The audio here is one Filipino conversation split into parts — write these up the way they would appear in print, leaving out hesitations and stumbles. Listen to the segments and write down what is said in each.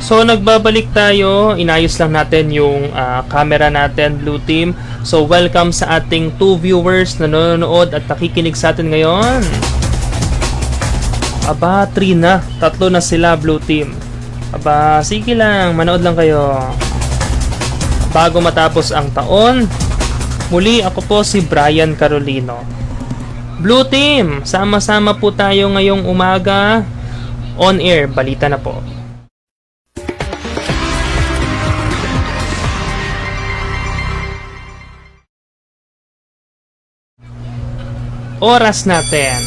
So nagbabalik tayo, inayos lang natin yung camera natin, Blue Team. So welcome sa ating 2 viewers na nanonood at nakikinig sa atin ngayon. Aba, 3 na, 3 na sila, Blue Team. Aba, sige lang, manood lang kayo. Bago matapos ang taon, muli ako po si Brian Carolino. Blue Team, sama-sama po tayo ngayong umaga. On air, balita na po. Oras natin,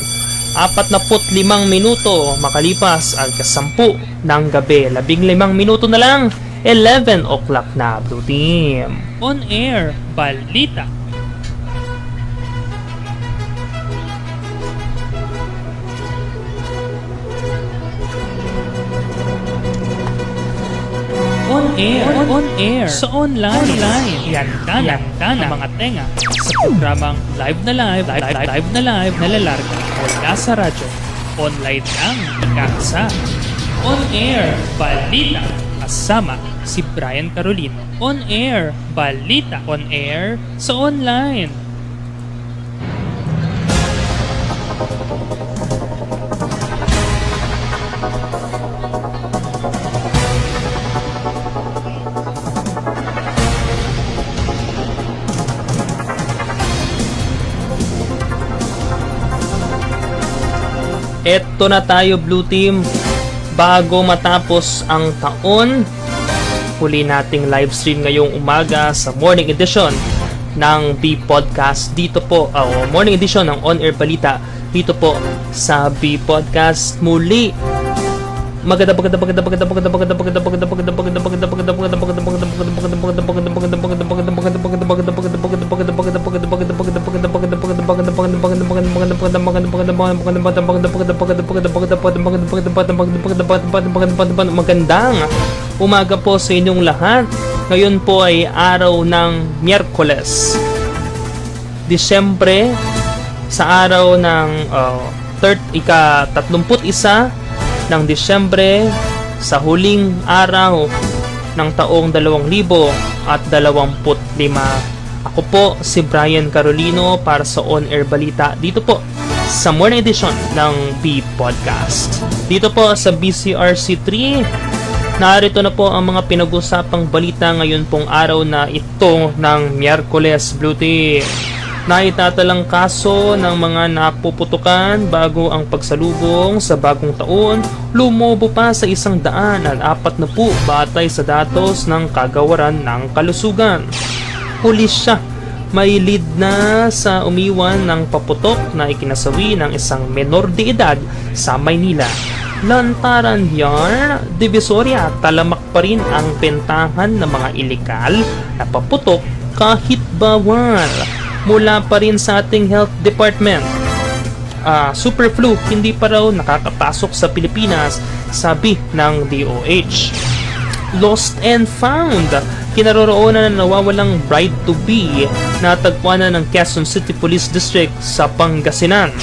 45 minuto makalipas ang 10 ng gabi. 15 minuto na lang, 11 o'clock na, Blue Team. On air, balita. On air, sa online, yanda na mga tenga, sa programang live na lalarga, wala sa radyo, online lang, ikasa. On air, balita, kasama si Brian Carolino. On air, balita, on air, sa online. Eto na tayo, Blue Team. Bago matapos ang taon, huli nating live stream ngayong umaga sa morning edition ng B Podcast dito po, morning edition ng On Air Balita dito po sa B Podcast. Muli maganda magandang umaga po sa inyong lahat. Ngayon po ay araw ng Miyerkules, Disyembre, sa araw ng ika-31 ng Disyembre, sa huling araw ng taong 2025. Ako po si Brian Carolino para sa On Air Balita dito po sa morning edition ng B Podcast. Dito po sa BCRC 3, narito na po ang mga pinag-usapang balita ngayon pong araw na ito ng Miyerkules, Blue Team. Naitatalang kaso ng mga napuputukan bago ang pagsalubong sa bagong taon, lumobo pa sa 140 batay sa datos ng Kagawaran ng Kalusugan. Huli siya, may lead na sa umiwan ng paputok na ikinasawi ng isang menor de edad sa Maynila. Lantaran yan, Divisoria, talamak pa rin ang bentahan ng mga ilegal na paputok kahit bawal. Mula pa rin sa ating Health Department, Super Flu hindi pa raw nakakapasok sa Pilipinas, sabi ng DOH. Lost and found, kinaroroonan na nawawalang bride-to-be, natagpuan na ng Quezon City Police District sa Pangasinan.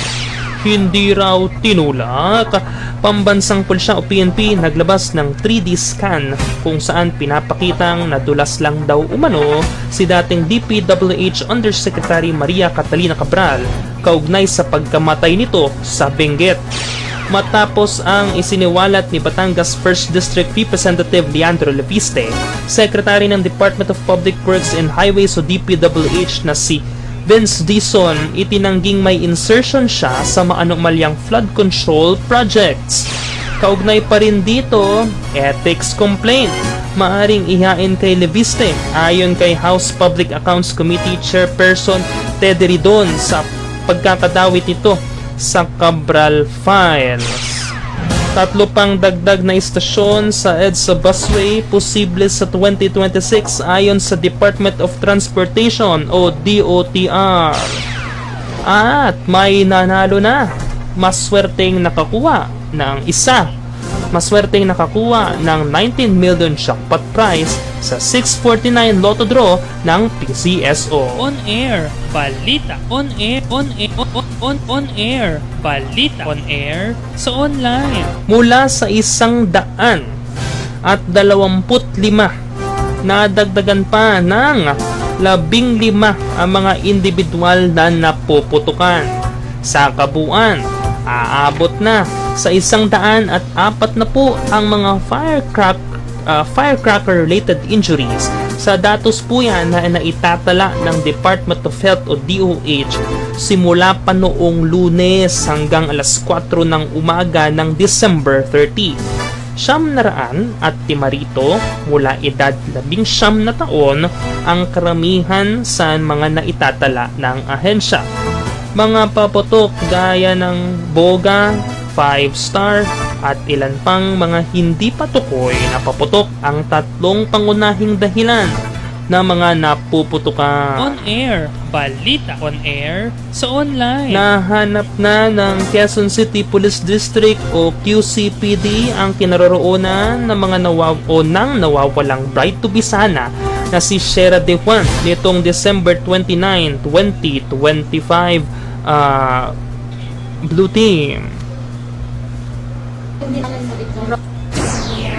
Hindi raw tinulak. Pambansang Pulsya o PNP naglabas ng 3D scan kung saan pinapakitang nadulas lang daw umano si dating DPWH Undersecretary Maria Catalina Cabral kaugnay sa pagkamatay nito sa Benguet. Matapos ang isiniwalat ni Batangas 1st District Representative Leandro Leviste, Secretary ng Department of Public Works and Highways o DPWH na si Vince Dizon, itinangging may insertion siya sa maanomalyang flood control projects. Kaugnay pa rin dito, ethics complaint. Maaring ihain kay Leviste ayon kay House Public Accounts Committee Chairperson Ted Ridon sa pagkakadawit nito sa Cabral Files. 3 pang dagdag na istasyon sa EDSA busway posible sa 2026 ayon sa Department of Transportation o DOTR. At may nanalo na, maswerteng nakakuha ng ng 19 million jackpot prize sa 649 Lotto draw ng PCSO. On air, balita. On air, balita. On air, sa online. Mula sa 100 at 25. Nadagdagan pa ng 15 ang mga individual na napuputukan. Sa kabuuan, aabot na sa 104 na po ang mga firecracker-related injuries. Sa datos po yan na naitatala ng Department of Health o DOH simula pa noong Lunes hanggang alas 4 ng umaga ng December 30. 900 at 5 mula edad 19 na taon ang karamihan sa mga naitatala ng ahensya. Mga paputok gaya ng boga, 5-star at ilan pang mga hindi patukoy na paputok ang tatlong pangunahing dahilan ng mga napuputukan. On air, balita on air, sa online. Nahanap na ng Quezon City Police District o QCPD ang kinaroroonan ng mga nawawalang bride to be sana na si Shera De Juan nitong December 29, 2025. Blue Team.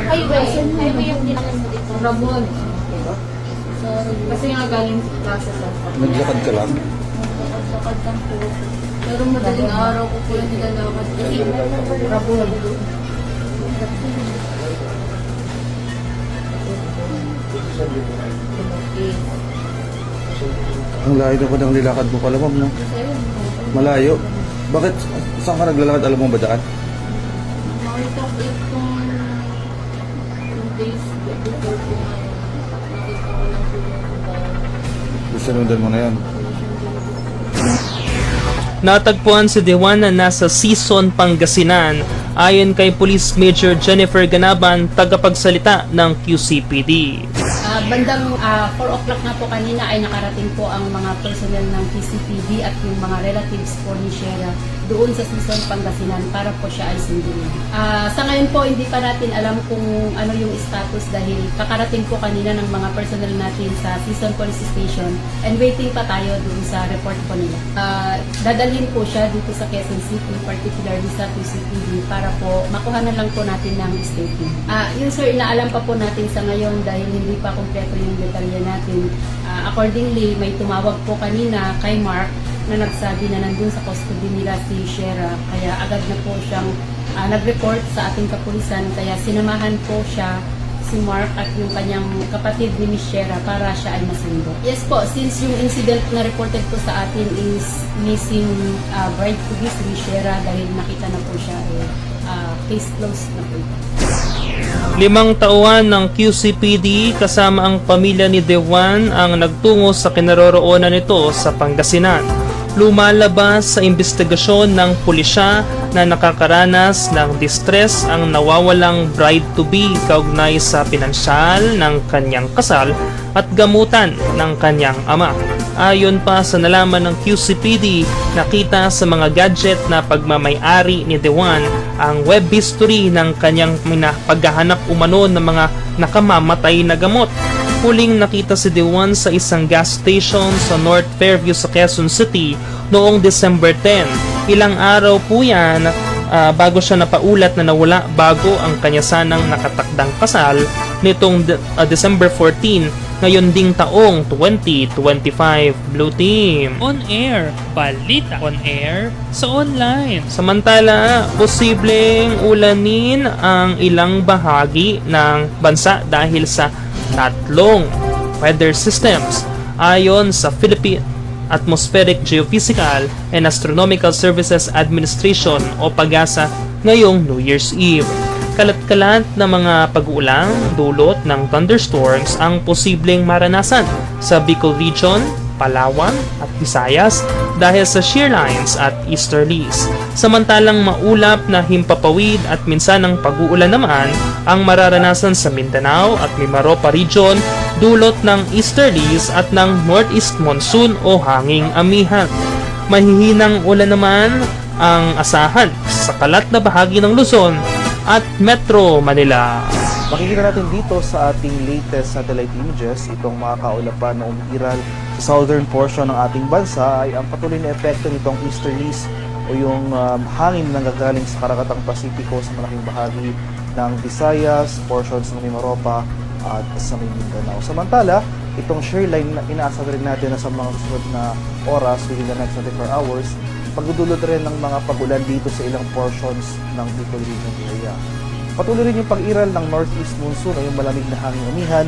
Ay, wait. Ay, may yung dinangan mo dito. Ramon. Kasi nga galing sa klase sa Naglakad ka lang? Naglakad lang po. Pero madaling araw ko po yung nilalakad. Ramon. Ang layo na pa ng nilakad mo pala, ma'am, no? Malayo. Bakit? Saan ka naglalakad? Alam mo ba daan? Nakita ko itong days before po ngayon. Nakita ko lang po yung Sinundan mo na yan. Natagpuan si Dewan na nasa Sison, Pangasinan ayon kay Police Major Jennifer Ganaban, tagapagsalita ng QCPD. Bandang 4 o'clock na po kanina ay nakarating po ang mga personnel ng PCPD at yung mga relatives po ni Shera doon sa Sison, Pangasinan para po siya ay sundin. Sa ngayon po hindi pa natin alam kung ano yung status dahil kakarating po kanina ng mga personnel natin sa Sison Police Station and waiting pa tayo doon sa report po nila. Dadalhin po siya dito sa Quezon City, particularly sa PCPD para po makuha na lang po natin ng statement. Yun sir, inaalam pa po natin sa ngayon dahil hindi pa kompleto yung detalye natin. Accordingly, may tumawag po kanina kay Mark na nagsabi na nandun sa custody nila si Shera. Kaya agad na po siyang nag-report sa ating kapulisan. Kaya sinamahan po siya si Mark at yung kanyang kapatid ni Miss Shera para siya ay masundo. Yes po, since yung incident na reported po sa atin is missing bride to be si Miss Shera dahil nakita na po siya case closed na po ito. 5 tauhan ng QCPD kasama ang pamilya ni Dewan ang nagtungo sa kinaroroonan nito sa Pangasinan. Lumalabas sa investigasyon ng pulisya na nakakaranas ng distress ang nawawalang bride-to-be kaugnay sa pinansyal ng kanyang kasal at gamutan ng kanyang ama. Ayon pa sa nalaman ng QCPD, nakita sa mga gadget na pagmamay-ari ni Dewan ang web history ng kanyang paghahanap umano ng mga nakamamatay na gamot. Huling nakita si Dewan sa isang gas station sa North Fairview sa Quezon City noong December 10. Ilang araw po yan bago siya napaulat na nawala bago ang kanya sanang nakatakdang kasal nitong December 14 ngayon ding taong 2025. Blue Team. On air, balita on air, sa online. Samantala, posibleng ulanin ang ilang bahagi ng bansa dahil sa tatlong weather systems ayon sa Philippine Atmospheric Geophysical and Astronomical Services Administration o PAGASA ngayong New Year's Eve. Kalat-kalat na mga pag-uulang dulot ng thunderstorms ang posibleng maranasan sa Bicol Region, Palawan at Visayas dahil sa shear lines at easterlies. Samantalang maulap na himpapawid at minsan ng pag-uulan naman ang mararanasan sa Mindanao at Mimaropa Region dulot ng easterlies at ng northeast monsoon o hanging amihan. Mahihinang ulan naman ang asahan sa kalat na bahagi ng Luzon at Metro Manila. Makikita natin dito sa ating latest satellite images itong mga kaulapan na umiiral sa southern portion ng ating bansa ay ang patuloy na epekto nitong easterlies o yung hangin na nanggagaling sa Karakatang Pasipiko sa malaking bahagi ng Visayas, portions ng Mimaropa at sa Mindanao. Samantala, itong share line na inaasa rin natin na sa mga susunod na oras within the next 24 hours, pagdudulot rin ng mga pagulan dito sa ilang portions ng Bicol Region area. Patuloy rin yung pag-iral ng northeast monsoon o yung malamig na hangin umihan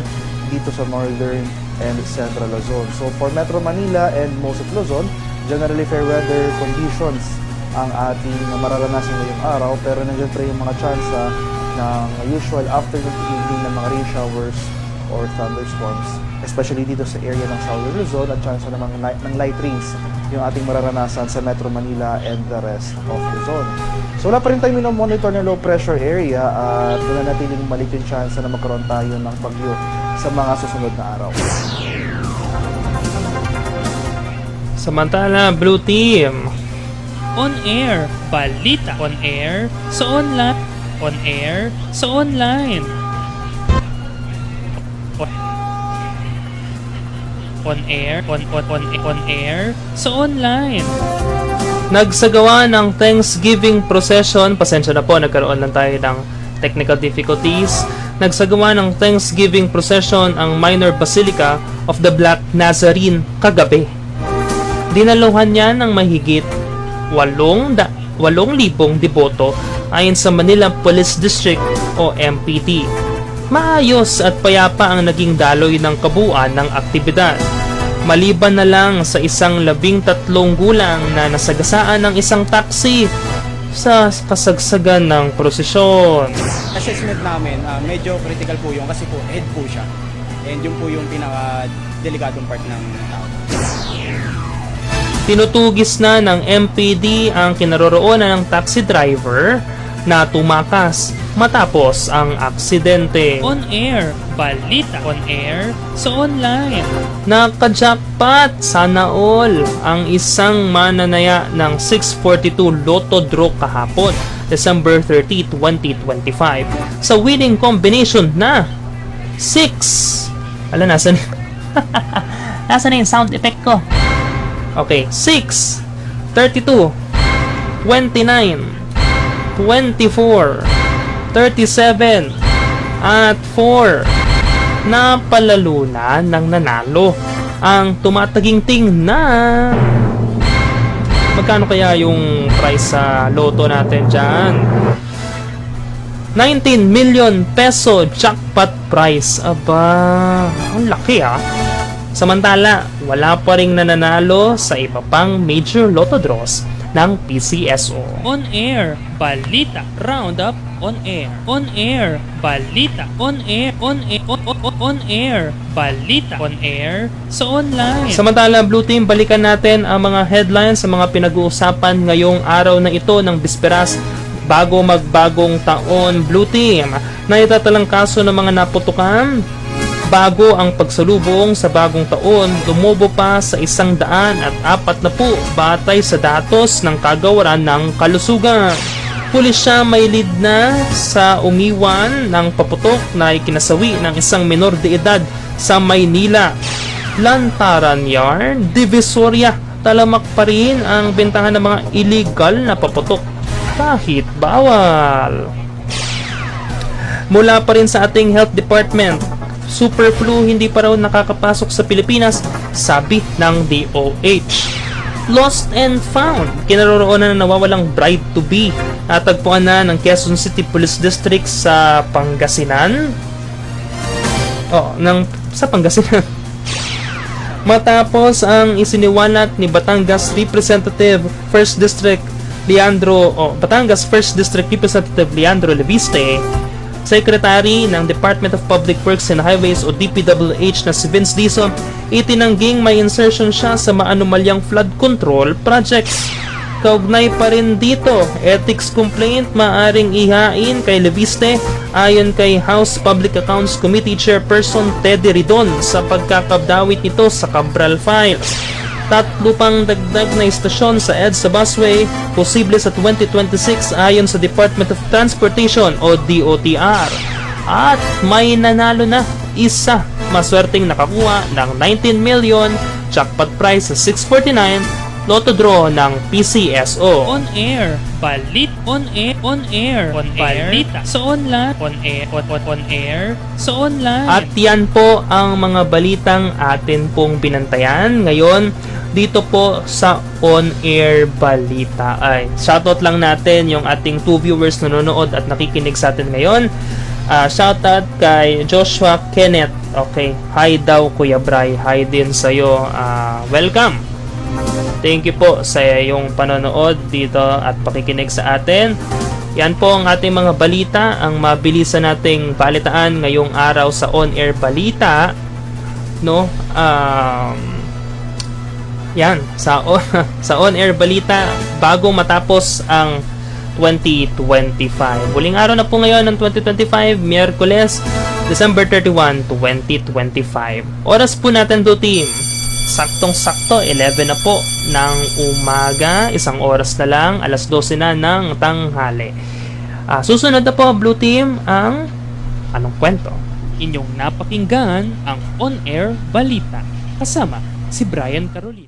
dito sa northern and central Luzon. So for Metro Manila and most of Luzon, generally fair weather conditions ang ating mararanasan ngayong araw, pero nandiyan pa rin yung mga tsansa ng usual afternoon to evening ng mga rain showers or thunderstorms, especially dito sa area ng Southern Luzon, at tsansa ng light rains yung ating mararanasan sa Metro Manila and the rest of Luzon. So wala pa rin tayo minomonitor ng low pressure area at nananatiling maliit yung tsansa na magkaroon tayo ng bagyo sa mga susunod na araw. Samantala, Blue Team. On air, balita. On air, sa online. On air, sa online. On air, on air, sa online. Nagsagawa ng Thanksgiving procession. Pasensya na po, nagkaroon lang tayo ng technical difficulties. Nagsagawa ng Thanksgiving procession ang Minor Basilica of the Black Nazarene kagabi. Dinaluhan niya ng mahigit 8,000 deboto ayon sa Manila Police District o MPD. Maayos at payapa ang naging daloy ng kabuuan ng aktibidad. Maliban na lang sa isang 13 gulang na nasagasaan ng isang taxi sa kasagsagan ng prosesyon. Assessment namin, medyo critical po yung kasi po head po siya. And yun po yung pinaka-delikatong part ng tao. Tinutugis na ng MPD ang kinaroroonan ng taxi driver na tumakas matapos ang aksidente. On air, balita. On air, sa online. Nakajackpot sana all ang isang mananaya ng 642 Lotto Draw kahapon, December 30, 2025 sa winning combination na 6. Ala, nasan na yung sound effect ko? Okay, 6, 32, 29, 24, 37, at 4. Napalalunan ng nanalo ang tumataginting na... Magkano kaya yung price sa loto natin dyan? 19 million peso jackpot prize. Aba, ang laki ah. Samantala, wala pa ring nananalo sa iba pang major lotto draws ng PCSO. On air, balita. Roundup, on air. On air, balita. On air, on air, balita. On air, sa online. Samantala, Blue Team, balikan natin ang mga headlines sa mga pinag-uusapan ngayong araw na ito ng bisperas bago magbagong taon. Blue Team, naitatalang kaso ng mga naputukan bago ang pagsalubong sa bagong taon, tumubo pa sa 140 batay sa datos ng Kagawaran ng Kalusugan. Pulisya may lead na sa umiwan ng paputok na ikinasawi ng isang menor de edad sa Maynila. Lantaran Yard, Divisoria, talamak pa rin ang bentahan ng mga illegal na paputok kahit bawal. Mula pa rin sa ating Health Department, super flu hindi pa raw nakakapasok sa Pilipinas, sabi ng DOH. Lost and found, kinaroroonan na nawawalang bride to be. Natagpuan na ng Quezon City Police District sa Pangasinan. Sa Pangasinan. Matapos ang isiniwalat ni Batangas Representative 1st District Batangas 1st District Representative Leandro Leviste, Secretary ng Department of Public Works and Highways o DPWH na si Vince Dizon, itinangging may insertion siya sa maanumalyang flood control projects. Kaugnay pa rin dito, ethics complaint maaring ihain kay Leviste ayon kay House Public Accounts Committee Chairperson Teddy Ridon sa pagkakabdawit nito sa Cabral Files. 3 pang dagdag na istasyon sa EDSA busway, posible sa 2026 ayon sa Department of Transportation o DOTR. At may nanalo na isa, maswerteng nakakuha ng 19 million jackpot prize sa 649 Lotto Draw ng PCSO. On air, balit, on air, balita, sa online, on air, sa online. At yan po ang mga balitang atin pong binantayan ngayon dito po sa On Air Balita. Ay, shoutout lang natin yung ating 2 viewers na nanonood at nakikinig sa atin ngayon. Shoutout kay Joshua Kenneth. Okay, hi daw Kuya Bray. Hi din sa'yo. Welcome. Thank you po sa iyong panonood dito at pakikinig sa atin. Yan po ang ating mga balita, ang mabilisan nating balitaan ngayong araw sa On Air Balita, no? Yan, sa On Air Balita bago matapos ang 2025. Huling araw na po ngayon ng 2025, Miyerkules, December 31, 2025. Oras po natin do team. Saktong-sakto, 11 na po ng umaga, isang oras na lang, alas 12 na ng tanghali. Susunod na po, Blue Team, ang anong kwento? Inyong napakinggan ang On Air Balita kasama si Brian Carolina.